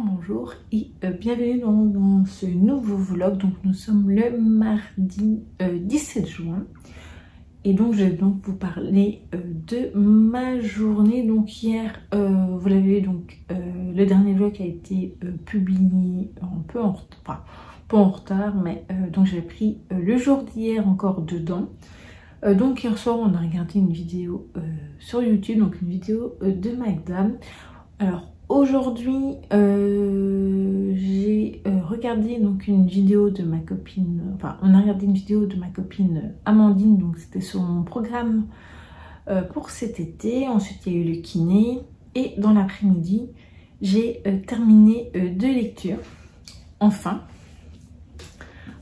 bonjour et bienvenue dans ce nouveau vlog. Donc nous sommes le mardi 17 juin et donc je vais donc vous parler de ma journée. Donc hier vous l'avez vu, donc le dernier vlog a été publié un peu en retard, enfin pas en retard, mais donc j'avais pris le jour d'hier encore dedans. Donc hier soir on a regardé une vidéo sur YouTube, donc une vidéo de Magda. Alors aujourd'hui j'ai regardé donc une vidéo de ma copine, enfin on a regardé une vidéo de ma copine Amandine, donc c'était sur mon programme pour cet été. Ensuite il y a eu le kiné et dans l'après-midi j'ai terminé 2 lectures, enfin.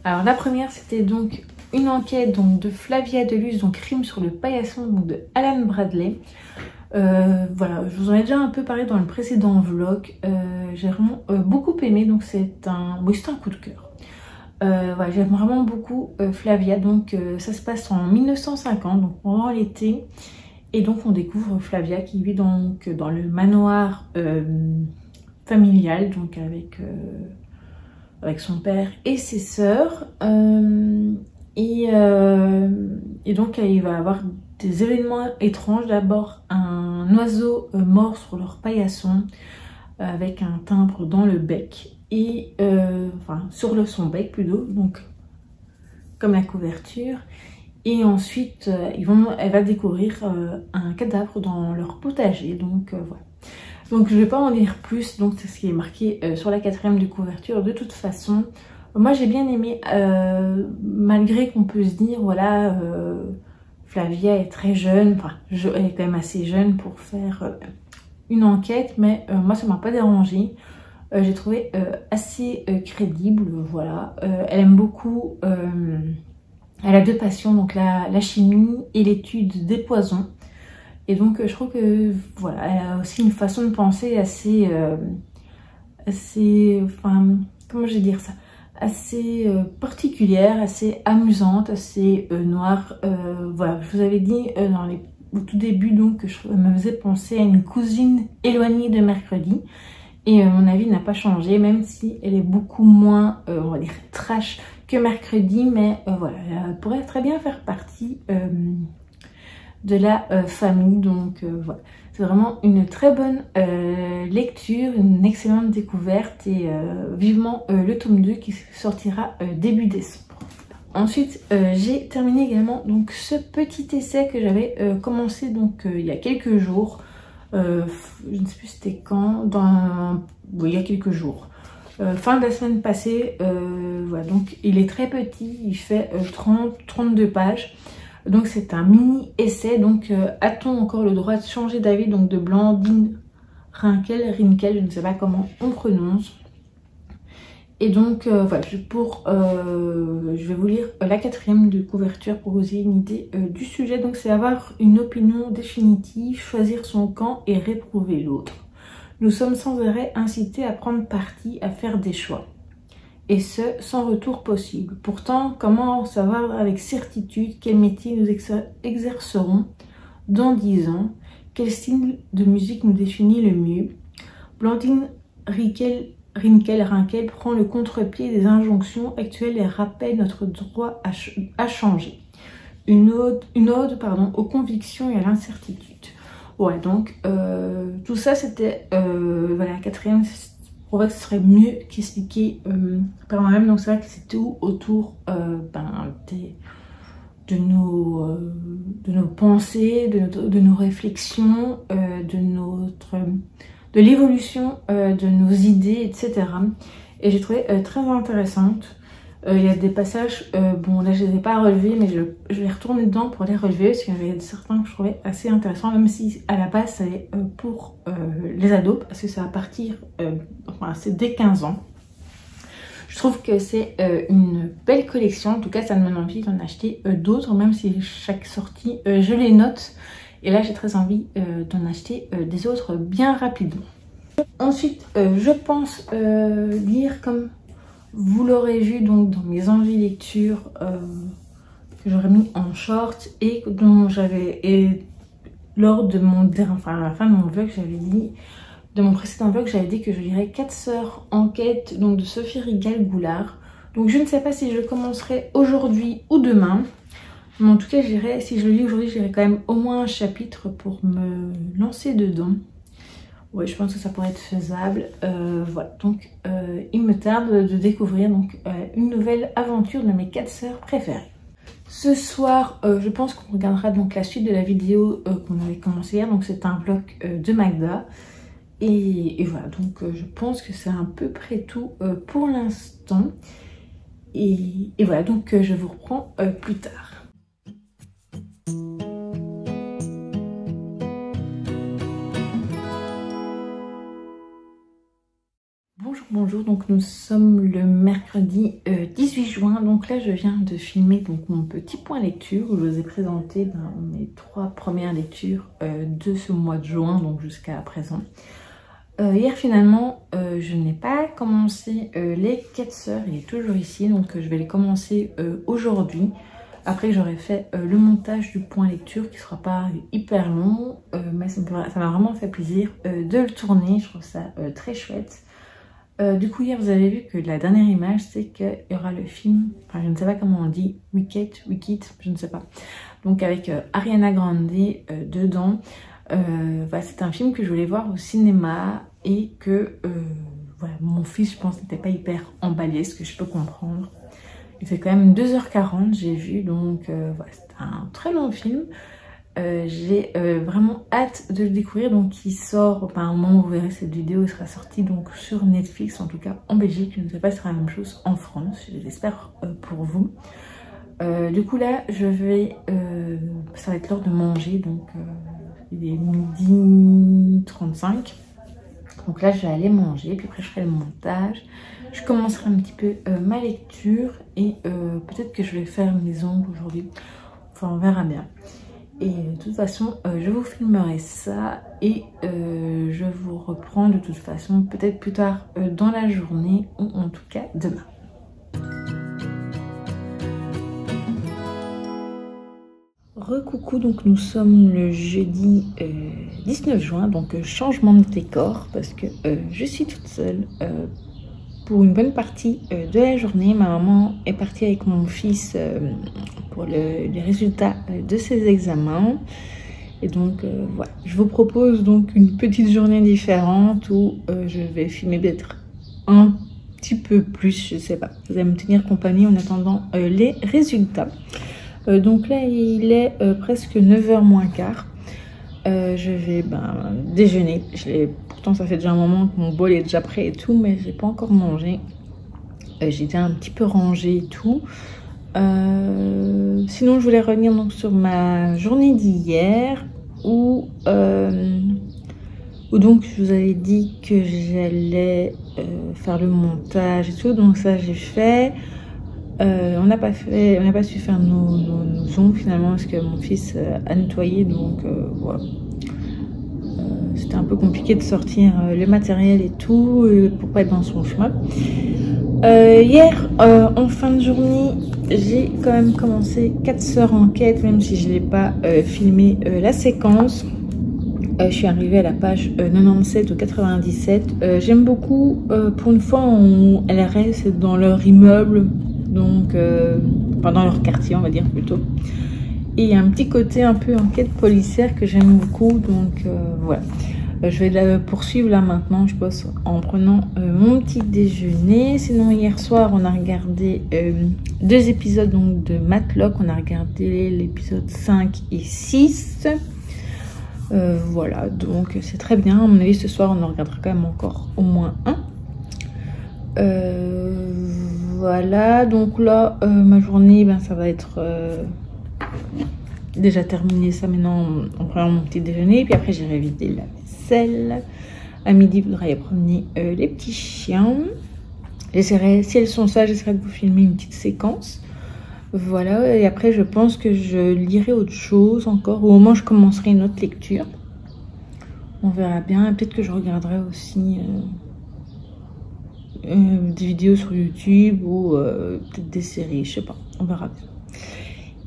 Alors la première c'était donc une enquête donc de Flavia Deluxe, donc Crime sur le paillasson, donc de Alan Bradley. Voilà, je vous en ai déjà un peu parlé dans le précédent vlog. J'ai vraiment beaucoup aimé, donc c'est un coup de cœur. Voilà, j'aime vraiment beaucoup Flavia. Donc ça se passe en 1950, donc pendant l'été, et donc on découvre Flavia qui vit donc dans le manoir familial, donc avec son père et ses sœurs. Et donc il va avoir des événements étranges. D'abord un oiseau mort sur leur paillasson avec un timbre dans le bec et enfin sur son bec plutôt, donc comme la couverture. Et ensuite elle va découvrir un cadavre dans leur potager, donc voilà. Donc je vais pas en dire plus, donc c'est ce qui est marqué sur la 4e de couverture. De toute façon moi j'ai bien aimé, malgré qu'on peut se dire voilà, Flavia est très jeune, enfin elle est quand même assez jeune pour faire une enquête, mais moi ça m'a pas dérangé. J'ai trouvé assez crédible, voilà. Elle aime beaucoup, elle a 2 passions, donc la chimie et l'étude des poisons. Et donc je trouve que voilà, elle a aussi une façon de penser assez, enfin comment je vais dire ça, assez particulière, assez amusante, assez noire. Voilà, je vous avais dit au tout début donc que je me faisais penser à une cousine éloignée de Mercredi. Et mon avis n'a pas changé, même si elle est beaucoup moins, on va dire, trash que Mercredi. Mais voilà, elle pourrait très bien faire partie de la famille. Donc voilà, c'est vraiment une très bonne lecture, une excellente découverte, et vivement le tome 2 qui sortira début décembre. Ensuite j'ai terminé également donc ce petit essai que j'avais commencé donc il y a quelques jours, je ne sais plus c'était quand, il y a quelques jours, fin de la semaine passée. Voilà, donc il est très petit, il fait 32 pages. Donc c'est un mini essai. Donc a-t-on encore le droit de changer d'avis, donc de Blandine Rinkel, je ne sais pas comment on prononce. Et donc voilà, je vais vous lire la 4e de couverture pour vous ayez une idée du sujet. Donc c'est avoir une opinion définitive, choisir son camp et réprouver l'autre. Nous sommes sans arrêt incités à prendre parti, à faire des choix, et ce sans retour possible. Pourtant, comment savoir avec certitude quel métier nous exercerons dans 10 ans? Quel style de musique nous définit le mieux? Blandine Rinkel prend le contre-pied des injonctions actuelles et rappelle notre droit à changer. Une ode aux convictions et à l'incertitude. Ouais, donc tout ça c'était voilà, la 4e. Pour vrai, ce serait mieux qu'expliqué par moi-même. Donc c'est vrai que c'est tout autour de nos pensées, de nos réflexions, de l'évolution de nos idées, etc. Et j'ai trouvé très intéressante. Il y a des passages, bon là je les ai pas relevés, mais je vais retourner dedans pour les relever, parce qu'il y avait certains que je trouvais assez intéressants, même si à la base c'est pour les ados, parce que ça va partir, enfin c'est dès 15 ans. Je trouve que c'est une belle collection, en tout cas ça me donne envie d'en acheter d'autres, même si chaque sortie je les note. Et là j'ai très envie d'en acheter des autres bien rapidement. Ensuite je pense lire, comme vous l'aurez vu donc dans mes envies lecture que j'aurais mis en short, et dont j'avais, lors de mon, enfin à la fin de mon vlog, j'avais dit Dans mon précédent vlog, j'avais dit que je lirais 4 sœurs en quête, donc de Sophie Rigal-Goulart. Donc je ne sais pas si je le commencerai aujourd'hui ou demain. Mais en tout cas, si je le lis aujourd'hui, j'irai quand même au moins un chapitre pour me lancer dedans. Ouais, je pense que ça pourrait être faisable. Voilà, donc il me tarde de découvrir donc, une nouvelle aventure de mes 4 sœurs préférées. Ce soir, je pense qu'on regardera donc la suite de la vidéo qu'on avait commencé hier. Donc c'est un vlog de Magda. Et voilà, donc je pense que c'est à peu près tout pour l'instant. Et voilà, donc je vous reprends plus tard. Bonjour, donc nous sommes le mercredi 18 juin, donc là je viens de filmer donc mon petit point lecture où je vous ai présenté mes 3 premières lectures de ce mois de juin, donc jusqu'à présent. Hier finalement je n'ai pas commencé les 4 sœurs, il est toujours ici, donc je vais les commencer aujourd'hui. Après que j'aurai fait le montage du point lecture qui ne sera pas hyper long, mais ça m'a vraiment fait plaisir de le tourner, je trouve ça très chouette. Du coup hier vous avez vu que la dernière image c'est qu'il y aura le film, enfin je ne sais pas comment on dit, Wicked, je ne sais pas. Donc avec Ariana Grande dedans. Voilà, c'est un film que je voulais voir au cinéma et que voilà, mon fils je pense n'était pas hyper emballé, ce que je peux comprendre. Il fait quand même 2h40 j'ai vu, donc voilà, c'est un très long film. J'ai vraiment hâte de le découvrir, donc il sort, enfin, au moment où vous verrez cette vidéo, il sera sorti donc sur Netflix, en tout cas en Belgique. Je ne sais pas si ce sera la même chose en France, j'espère pour vous. Du coup là, ça va être l'heure de manger, donc il est 12h35. Donc là, je vais aller manger, puis après je ferai le montage. Je commencerai un petit peu ma lecture et peut-être que je vais faire mes ongles aujourd'hui. Enfin, on verra bien. Et de toute façon, je vous filmerai ça et je vous reprends de toute façon peut-être plus tard dans la journée ou en tout cas demain. Recoucou, donc nous sommes le jeudi 19 juin, donc changement de décor parce que je suis toute seule pour une bonne partie de la journée. Ma maman est partie avec mon fils pour les résultats de ses examens. Et donc voilà, je vous propose donc une petite journée différente où je vais filmer peut-être un petit peu plus, je sais pas. Vous allez me tenir compagnie en attendant les résultats. Donc là il est presque 9h moins quart. Je vais déjeuner. Pourtant ça fait déjà un moment que mon bol est déjà prêt et tout, mais j'ai pas encore mangé. J'ai déjà un petit peu rangé et tout. Sinon je voulais revenir donc sur ma journée d'hier où donc je vous avais dit que j'allais faire le montage et tout, donc ça j'ai fait. On n'a pas su faire nos ongles finalement parce que mon fils a nettoyé, donc voilà. C'était un peu compliqué de sortir le matériel et tout pour pas être dans son chemin. Hier en fin de journée, j'ai quand même commencé 4 sœurs en quête, même si je n'ai pas filmé la séquence. Je suis arrivée à la page 97 ou 97. J'aime beaucoup, pour une fois, elles restent dans leur immeuble. Donc dans leur quartier on va dire plutôt, et il y a un petit côté un peu enquête policière que j'aime beaucoup, donc voilà. Je vais la poursuivre là maintenant, je pense, en prenant mon petit déjeuner. Sinon hier soir on a regardé 2 épisodes donc de Matlock. On a regardé l'épisode 5 et 6. Voilà, donc c'est très bien. À mon avis ce soir on en regardera quand même encore au moins un. Voilà, donc là ma journée ça va être déjà terminé ça maintenant en prenant mon petit déjeuner, puis après j'irai vider la vaisselle. À midi il faudra aller promener les petits chiens. J'essaierai, si elles sont sages, j'essaierai de vous filmer une petite séquence. Voilà, et après je pense que je lirai autre chose encore, au moment où je commencerai une autre lecture. On verra bien, peut-être que je regarderai aussi des vidéos sur YouTube ou peut-être des séries, je sais pas, on verra bien.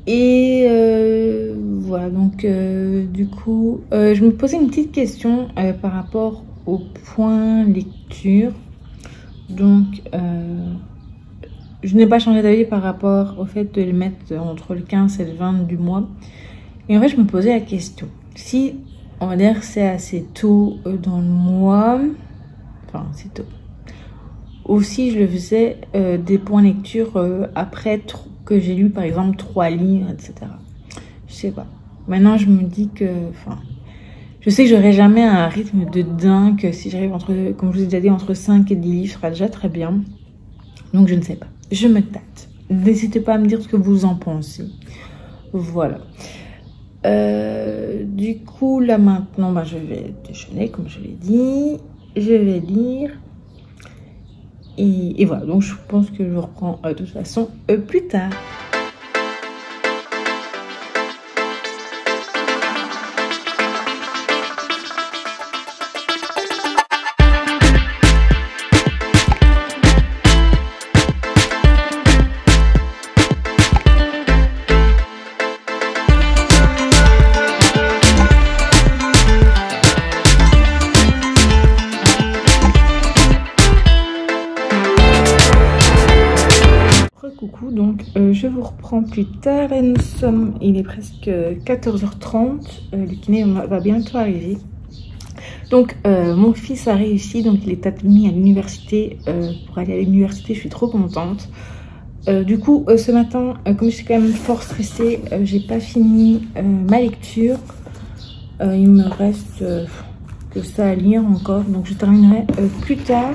Et voilà, donc du coup je me posais une petite question par rapport au point lecture. Donc je n'ai pas changé d'avis par rapport au fait de les mettre entre le 15 et le 20 du mois. Et en fait je me posais la question, si on va dire c'est assez tôt dans le mois, enfin c'est tôt, aussi je le faisais des points lecture après que j'ai lu par exemple 3 livres, etc. Je sais pas. Maintenant je me dis que, enfin, je sais que j'aurai jamais un rythme de dingue. Si j'arrive entre, comme je vous ai déjà dit, entre 5 et 10 livres, ce sera déjà très bien. Donc je ne sais pas. Je me tâte. N'hésitez pas à me dire ce que vous en pensez. Voilà. Du coup, là maintenant, bah, je vais déjeuner, comme je l'ai dit. Je vais lire. Et voilà. Donc je pense que je reprends de toute façon plus tard. Coucou, donc je vous reprends plus tard. Là nous sommes, il est presque 14h30, le kiné va bientôt arriver. Donc mon fils a réussi, donc il est admis à l'université. Pour aller à l'université, je suis trop contente. Du coup ce matin, comme je suis quand même fort stressée, j'ai pas fini ma lecture. Il me reste que ça à lire encore, donc je terminerai plus tard.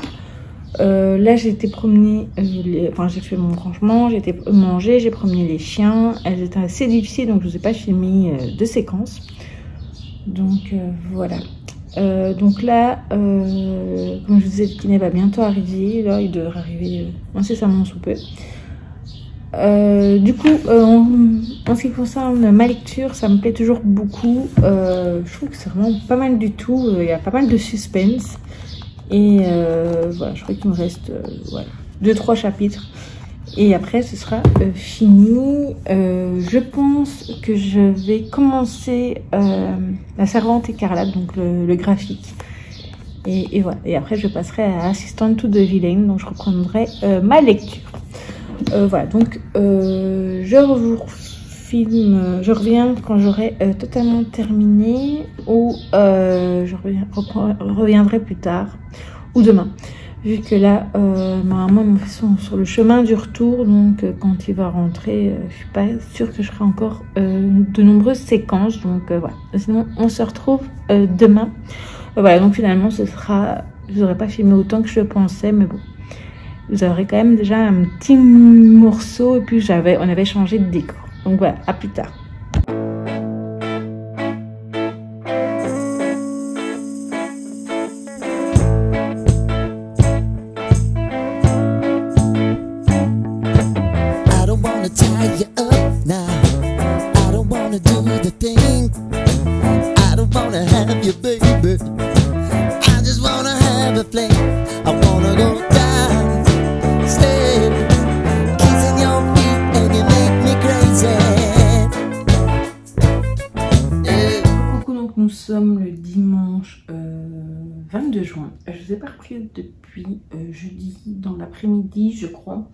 Là j'ai été promener, enfin j'ai fait mon rangement, j'ai été manger, j'ai promené les chiens. Elles étaient assez difficiles, donc je vous ai pas filmé de séquence. Donc voilà. Donc là, comme je vous disais, le kiné va bientôt arriver. Là il devrait arriver incessamment sous peu. Du coup, en ce qui concerne ma lecture, ça me plaît toujours beaucoup. Je trouve que c'est vraiment pas mal du tout. Il y a pas mal de suspense. Et voilà, je crois qu'il me reste voilà, 2-3 chapitres. Et après, ce sera fini. Je pense que je vais commencer La Servante écarlate, donc le graphique. Et voilà. Et après, je passerai à Assistant to the Villain, donc je reprendrai ma lecture. Voilà, donc je vous filme, je reviens quand j'aurai totalement terminé, ou je reviendrai plus tard ou demain, vu que là normalement mes fils sont sur le chemin du retour, donc quand il va rentrer, je suis pas sûre que je ferai encore de nombreuses séquences, donc voilà. Sinon on se retrouve demain. Voilà, donc finalement ce sera, je n'aurais pas filmé autant que je pensais, mais bon, vous aurez quand même déjà un petit morceau, et puis on avait changé de décor. Donc voilà, à plus tard. I don't wanna tie you up now. I don't wanna do the thing. I don't wanna have you, baby. I just wanna have a fling. I wanna go down, stay, kissing your feet, and you make me crazy. Yeah. Coucou, donc nous sommes le dimanche 22 juin. Je ne vous ai pas repris depuis jeudi dans l'après-midi, je crois.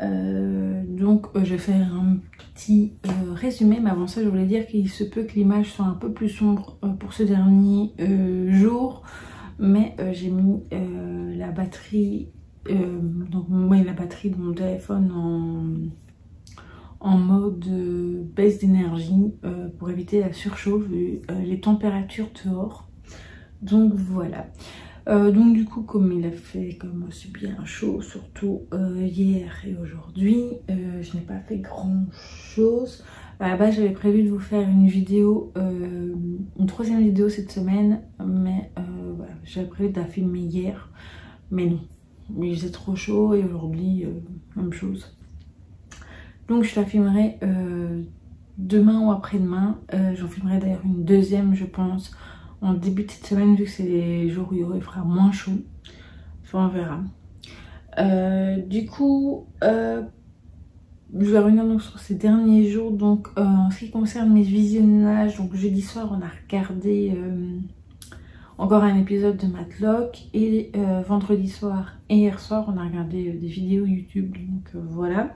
Donc je vais faire un petit résumé, mais avant ça je voulais dire qu'il se peut que l'image soit un peu plus sombre pour ce dernier jour, mais j'ai mis la batterie, donc la batterie de mon téléphone en mode baisse d'énergie pour éviter la surchauffe vu les températures dehors. Donc voilà. Donc du coup, comme il a fait comme aussi bien chaud, surtout hier et aujourd'hui, je n'ai pas fait grand chose. À la base, j'avais prévu de vous faire une vidéo, une troisième vidéo cette semaine, mais voilà, j'avais prévu de la filmer hier, mais non, il faisait trop chaud et aujourd'hui, même chose. Donc je la filmerai demain ou après-demain. J'en filmerai d'ailleurs une deuxième, je pense, en début de cette semaine, vu que c'est les jours où il fera moins chaud. Enfin, on verra. Du coup, je vais revenir donc sur ces derniers jours. Donc, en ce qui concerne mes visionnages, donc jeudi soir, on a regardé encore un épisode de Matlock. Et vendredi soir et hier soir, on a regardé des vidéos YouTube. Donc voilà.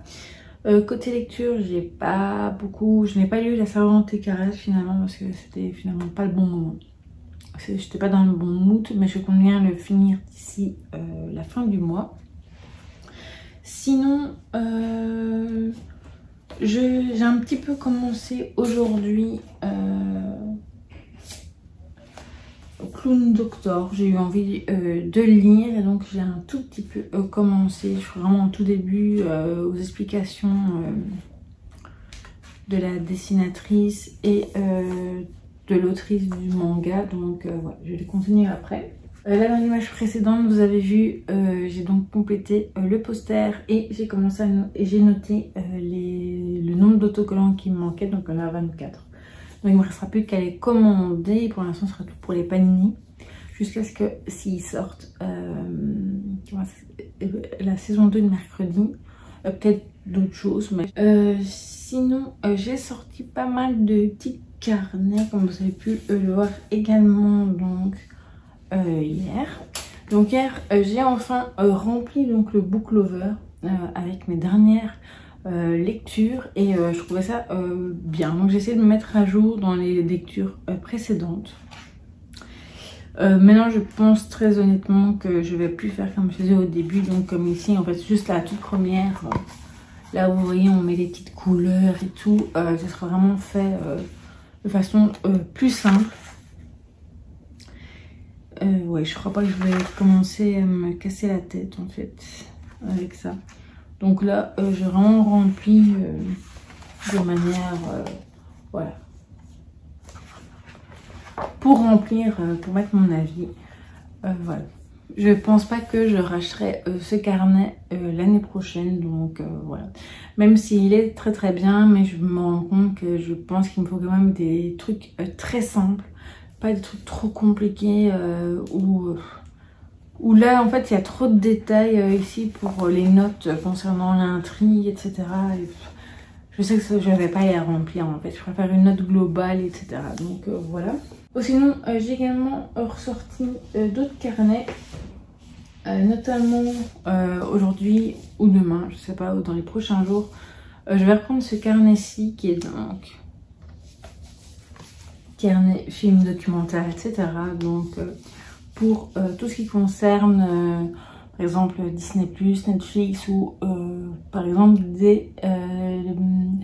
Côté lecture, je n'ai pas lu La Servante et Caresse finalement parce que c'était finalement pas le bon moment. J'étais pas dans le bon mood, mais je compte bien le finir d'ici la fin du mois. Sinon, j'ai un petit peu commencé aujourd'hui Clown Doctor. J'ai eu envie de lire et donc j'ai un tout petit peu commencé. Je suis vraiment au tout début aux explications de la dessinatrice et de l'autrice du manga. Donc ouais, je vais continuer après. Là dans l'image précédente vous avez vu, j'ai donc complété le poster et j'ai commencé j'ai noté le nombre d'autocollants qui me manquait, donc on a 24. Donc il ne me restera plus qu'à les commander. Pour l'instant ce sera tout pour les Panini. Jusqu'à ce que s'ils sortent la saison 2 de mercredi. Peut-être d'autres choses. Mais sinon j'ai sorti pas mal de petits carnets comme vous avez pu le voir également donc hier. Donc hier j'ai enfin rempli donc le book lover avec mes dernières lecture et je trouvais ça bien, donc j'ai essayé de me mettre à jour dans les lectures précédentes. Maintenant je pense très honnêtement que je vais plus faire comme je faisais au début, donc comme ici en fait juste la toute première, là où vous voyez on met les petites couleurs et tout, ce sera vraiment fait de façon plus simple. Ouais, je crois pas que je vais commencer à me casser la tête en fait avec ça. Donc là, j'ai vraiment rempli de manière, voilà, pour remplir, pour mettre mon avis, voilà. Je pense pas que je racheterai ce carnet l'année prochaine, donc voilà. Même s'il est très très bien, mais je me rends compte que je pense qu'il me faut quand même des trucs très simples, pas des trucs trop compliqués où là en fait il y a trop de détails ici pour les notes concernant l'intrigue, etc. Et je sais que je ne vais pas les remplir en fait, je préfère une note globale, etc. Donc voilà. Sinon j'ai également ressorti d'autres carnets, notamment aujourd'hui ou demain, je sais pas, ou dans les prochains jours. Je vais reprendre ce carnet-ci qui est donc carnet, film, documentaire, etc. Donc pour tout ce qui concerne par exemple Disney+, Netflix ou par exemple des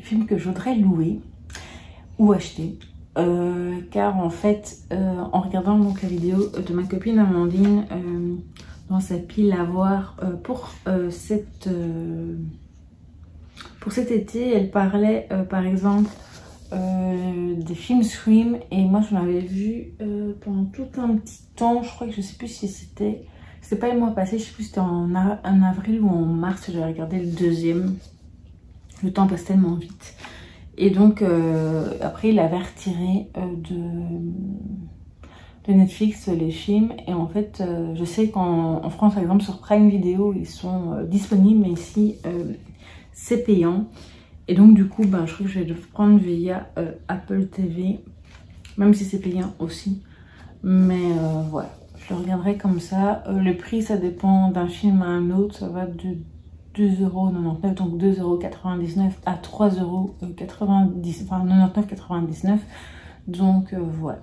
films que je voudrais louer ou acheter. Car en fait en regardant donc la vidéo de ma copine Amandine dans sa pile à voir pour cet été, elle parlait par exemple des films Scream et moi j'en avais vu pendant tout un petit temps. Je crois que je sais plus si c'était pas le mois passé, je sais plus si c'était en avril ou en mars, j'avais regardé le deuxième. Le temps passe tellement vite et donc après il avait retiré de Netflix les films et en fait je sais qu'en France par exemple sur Prime Video ils sont disponibles, mais ici c'est payant. Et donc du coup, je crois que je vais le prendre via Apple TV, même si c'est payant aussi. Mais voilà, je le regarderai comme ça. Le prix, ça dépend d'un film à un autre. Ça va de 2,99 €, donc 2,99 € à 3,90 €, enfin 99,99 €. Donc voilà.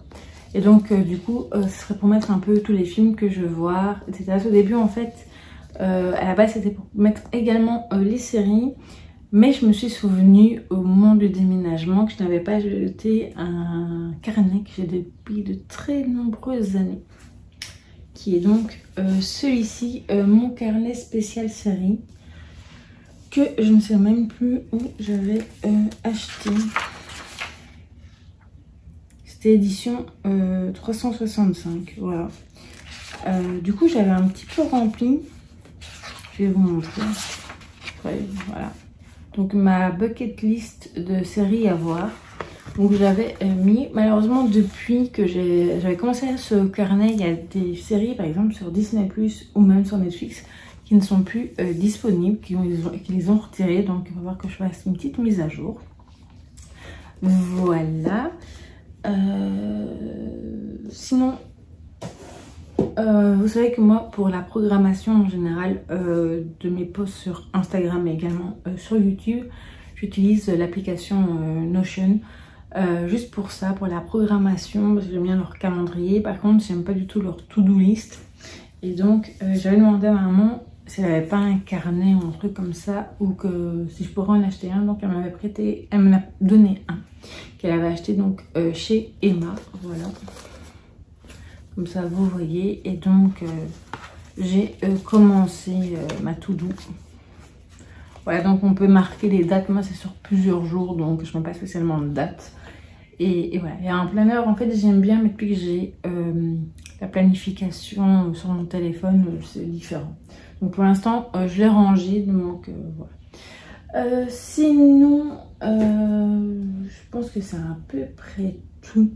Et donc du coup, ce serait pour mettre un peu tous les films que je veux voir, etc. Au début, en fait, à la base, c'était pour mettre également les séries. Mais je me suis souvenu au moment du déménagement que je n'avais pas jeté un carnet que j'ai depuis de très nombreuses années. Qui est donc celui-ci, mon carnet spécial série. Que je ne sais même plus où j'avais acheté. C'était édition 365, voilà. Du coup j'avais un petit peu rempli. Je vais vous montrer. Ouais, voilà. Donc ma bucket list de séries à voir. Donc j'avais mis, malheureusement depuis que j'avais commencé ce carnet, il y a des séries par exemple sur Disney+ ou même sur Netflix qui ne sont plus disponibles, qui les ont retirées. Donc il va falloir que je fasse une petite mise à jour. Voilà. Sinon vous savez que moi, pour la programmation en général de mes posts sur Instagram et également sur YouTube, j'utilise l'application Notion. Juste pour ça, pour la programmation, parce que j'aime bien leur calendrier. Par contre, j'aime pas du tout leur to-do list. Et donc, j'avais demandé à maman si elle n'avait pas un carnet ou un truc comme ça, ou que si je pourrais en acheter un. Donc, elle m'avait prêté, elle m'en a donné un qu'elle avait acheté donc chez Emma. Voilà. Comme ça, vous voyez. Et donc, j'ai commencé ma to-do. Voilà, donc on peut marquer les dates. Moi, c'est sur plusieurs jours, donc je ne mets pas spécialement de date. Et voilà, il y a un planeur. En fait, j'aime bien, mais depuis que j'ai la planification sur mon téléphone, c'est différent. Donc pour l'instant, je l'ai rangé, donc voilà. Sinon, je pense que c'est à peu près tout.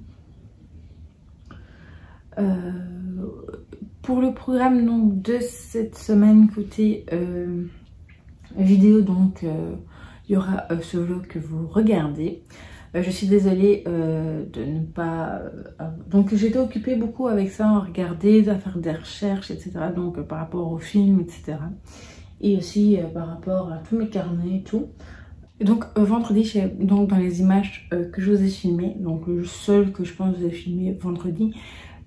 Pour le programme donc, de cette semaine côté vidéo, donc il y aura ce vlog que vous regardez. Je suis désolée de ne pas... donc j'étais occupée beaucoup avec ça, à regarder, à faire des recherches, etc. Donc par rapport au film, etc. Et aussi par rapport à tous mes carnets et tout. Et donc vendredi, donc dans les images que je vous ai filmées, donc le seul que je pense que vous avez filmé vendredi,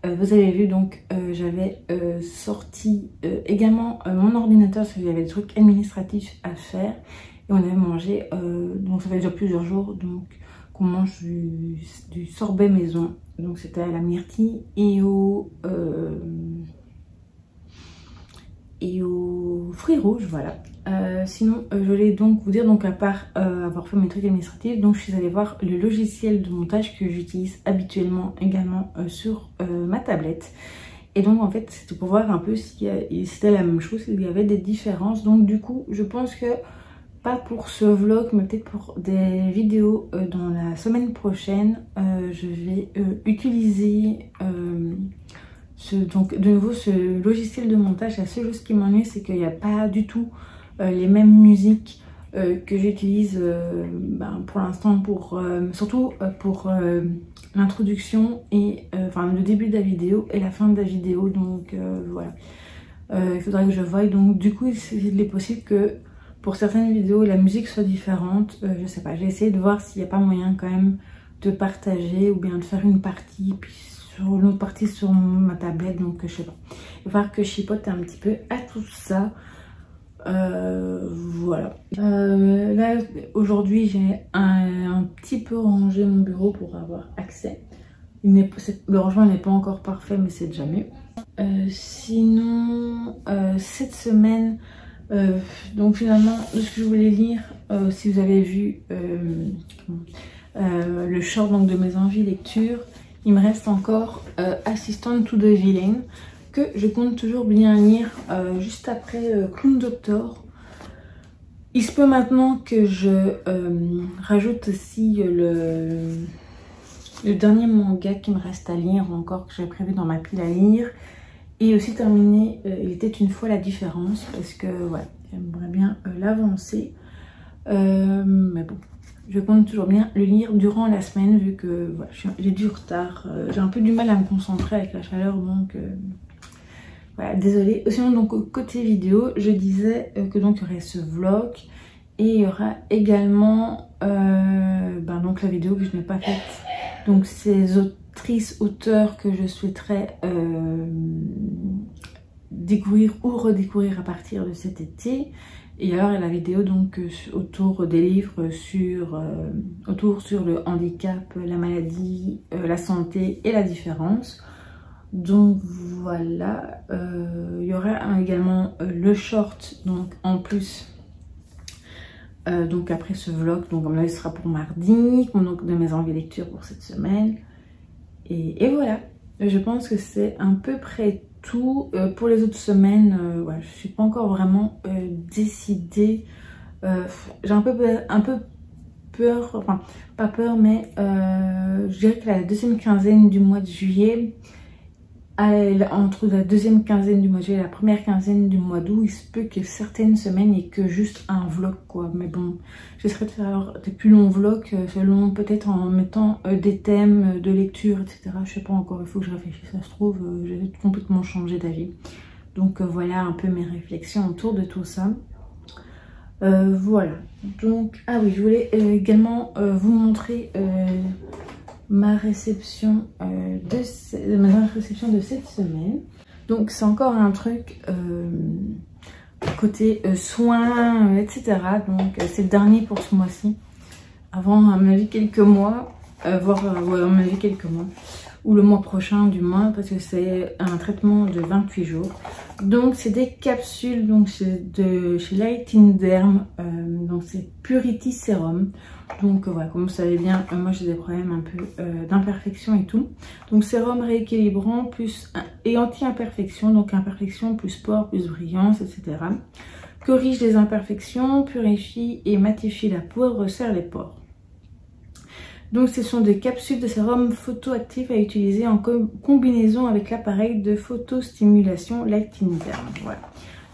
vous avez vu donc j'avais sorti également mon ordinateur parce qu'il y avait des trucs administratifs à faire. Et on avait mangé, donc ça fait déjà plusieurs jours, donc qu'on mange du sorbet maison. Donc c'était à la myrtille et aux fruits rouges, voilà. Sinon, je voulais donc vous dire, donc à part avoir fait mes trucs administratifs, donc je suis allée voir le logiciel de montage que j'utilise habituellement également sur ma tablette. Et donc en fait, c'était pour voir un peu si c'était la même chose, s'il y avait des différences. Donc du coup, je pense que pas pour ce vlog, mais peut-être pour des vidéos dans la semaine prochaine, je vais utiliser donc de nouveau ce logiciel de montage. La seule chose qui m'ennuie, c'est qu'il n'y a pas du tout les mêmes musiques que j'utilise pour l'instant, surtout pour l'introduction et enfin le début de la vidéo et la fin de la vidéo. Donc voilà, il faudrait que je voie. Donc du coup, il est possible que pour certaines vidéos la musique soit différente. Je sais pas, j'ai essayé de voir s'il n'y a pas moyen quand même de partager ou bien de faire une partie puis sur une autre partie sur ma tablette. Donc je sais pas, il va falloir que je chipote un petit peu à tout ça. Voilà. Là aujourd'hui j'ai un petit peu rangé mon bureau pour avoir accès. Le rangement n'est pas encore parfait, mais c'est déjà mieux. Sinon cette semaine, donc finalement ce que je voulais lire, si vous avez vu le short donc de mes envies lecture, il me reste encore Assistant to the Villain, que je compte toujours bien lire juste après Clown Doctor. Il se peut maintenant que je rajoute aussi le dernier manga qui me reste à lire encore, que j'avais prévu dans ma pile à lire. Et aussi terminer Il était une fois la différence, parce que ouais, j'aimerais bien l'avancer. Mais bon, je compte toujours bien le lire durant la semaine, vu que voilà, j'ai du retard. J'ai un peu du mal à me concentrer avec la chaleur, donc voilà, désolée. Sinon donc côté vidéo, je disais que donc il y aurait ce vlog et il y aura également donc la vidéo que je n'ai pas faite. Donc ces autrices, auteurs que je souhaiterais découvrir ou redécouvrir à partir de cet été. Et alors la vidéo donc autour des livres sur le handicap, la maladie, la santé et la différence. Donc voilà, il y aura également le short donc en plus donc après ce vlog, donc comme là il sera pour mardi, donc de mes envies lecture pour cette semaine. Et voilà, je pense que c'est à peu près tout. Pour les autres semaines, ouais, je suis pas encore vraiment décidée. J'ai un peu peur, enfin pas peur, mais je dirais que la deuxième quinzaine du mois de juillet, entre la deuxième quinzaine du mois de juillet et la première quinzaine du mois d'août, il se peut que certaines semaines il n'y ait que juste un vlog quoi. Mais bon, j'essaierai de faire des plus longs vlogs selon peut-être en mettant des thèmes de lecture, etc. Je sais pas encore, il faut que je réfléchisse, ça se trouve, j'ai complètement changé d'avis. Donc voilà un peu mes réflexions autour de tout ça. Voilà, donc, ah oui, je voulais également vous montrer ma réception de cette semaine. Donc c'est encore un truc côté soins, etc. Donc c'est le dernier pour ce mois-ci. Avant, à mon avis, quelques mois, voire ouais, à mon avis, quelques mois. Ou le mois prochain du moins, parce que c'est un traitement de 28 jours. Donc c'est des capsules donc chez Light in Derm, donc c'est Purity Serum. Donc voilà, comme vous savez bien, moi j'ai des problèmes un peu d'imperfection et tout. Donc sérum rééquilibrant plus et anti-imperfection, donc imperfection plus pores plus brillance, etc. Corrige les imperfections, purifie et matifie la peau, resserre les pores. Donc ce sont des capsules de sérum photoactif à utiliser en combinaison avec l'appareil de photostimulation Light in Derm. Voilà.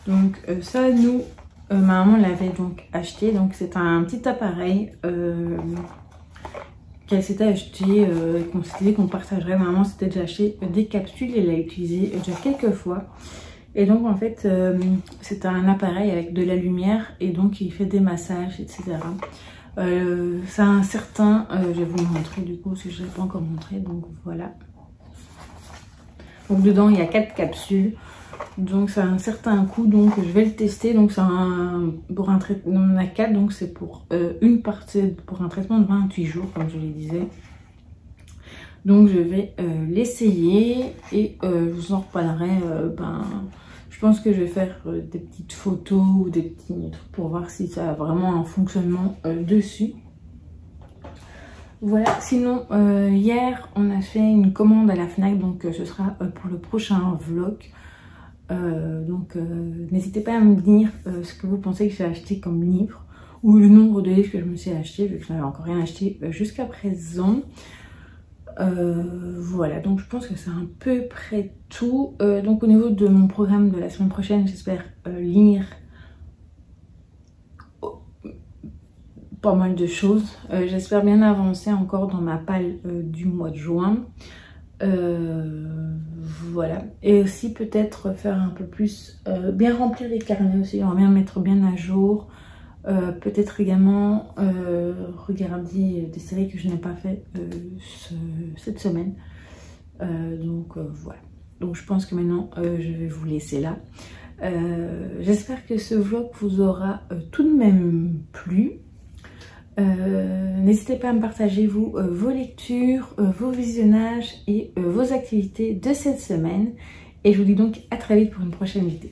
Donc ça nous, ma maman l'avait donc acheté. Donc c'est un petit appareil qu'elle s'était acheté, qu'on s'était dit qu'on partagerait. Ma maman s'était déjà acheté des capsules et l'a utilisé déjà quelques fois. Et donc en fait c'est un appareil avec de la lumière et donc il fait des massages, etc. C'est un certain, je vais vous le montrer du coup parce que je ne l'ai pas encore montré, donc voilà. Donc dedans il y a 4 capsules, donc c'est un certain coût, donc je vais le tester. Donc c'est pour un traitement, on a 4, donc c'est pour une partie, pour un traitement de 28 jours comme je le disais. Donc je vais l'essayer et je vous en reparlerai. Je pense que je vais faire des petites photos ou des petits trucs pour voir si ça a vraiment un fonctionnement dessus. Voilà, sinon hier on a fait une commande à la Fnac, donc ce sera pour le prochain vlog. N'hésitez pas à me dire ce que vous pensez que j'ai acheté comme livre ou le nombre de livres que je me suis acheté, vu que je n'avais encore rien acheté jusqu'à présent. Voilà, donc je pense que c'est à peu près tout. Donc au niveau de mon programme de la semaine prochaine, j'espère lire pas mal de choses. J'espère bien avancer encore dans ma palle du mois de juin. Voilà, et aussi peut-être faire un peu plus, bien remplir les carnets aussi, on va bien mettre bien à jour. Peut-être également regarder des séries que je n'ai pas fait cette semaine. Voilà. Donc je pense que maintenant je vais vous laisser là. J'espère que ce vlog vous aura tout de même plu. N'hésitez pas à me partager vous vos lectures, vos visionnages et vos activités de cette semaine. Et je vous dis donc à très vite pour une prochaine vidéo.